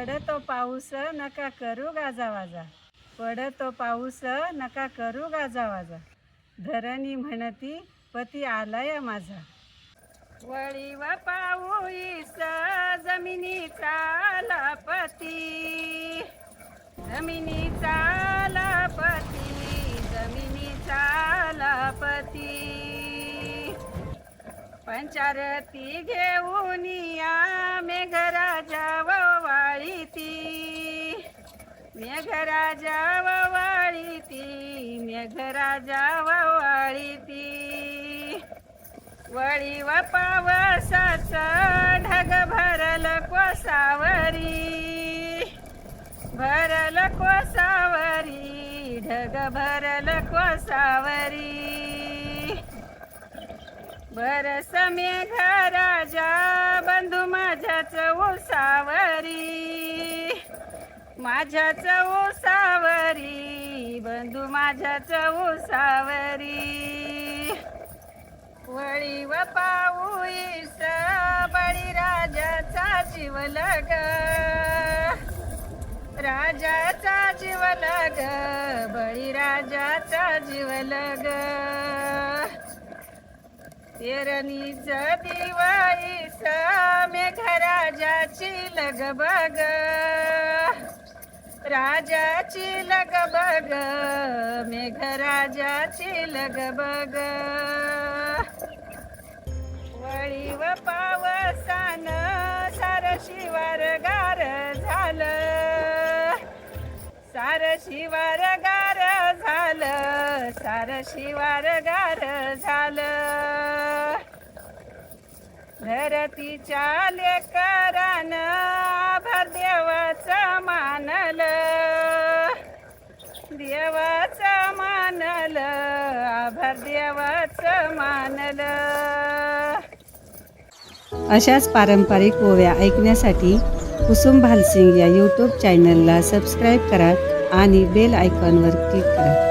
पडतो पाऊस नका करू गाजावाजा, पडतो पाऊस नका करू गाजावाजा, धरणी म्हणती पती आलाय माझा. वळी व पाऊस जमिनीचा लापती, जमिनीचा लापती, जमिनीचा लापती. पंचारती घेऊन या मेघराजा ववाळीती, मेघराजा ववाळीती, मेघराजा ववाळीती. वळी व पावसाचं ढग भरल कोसावरी, भरल कोसावरी, ढग भरल कोसावरी. बरस मेघराजा बंधू माझ्याच उसावरी, माझ्याच उसावरी, बंधू माझ्याच उसावरी. वळी व पाऊस बळीराजाचा जीवला ग, राजाचा जीवला ग, बळीराजाचा जीवला ग. पेरणीच दिवाळीस मेघराजाची लगबग, राजाची लगबग, मेघराजाची लगबग. वळी व पावसान सार शिवार गार झालं, सार शिवार गार झालं, सार शिवार गार झालं. धरतीच्या लेकरान आभार देवाचं मानलं, देवाचं मानलं, आभार देवाचं मानलं. अशाच पारंपरिक ओव्या ऐकण्यासाठी कुसुम भालसिंग या यूट्यूब चॅनलला सबस्क्राईब करा आणि बेल आयकॉनवर क्लिक करा.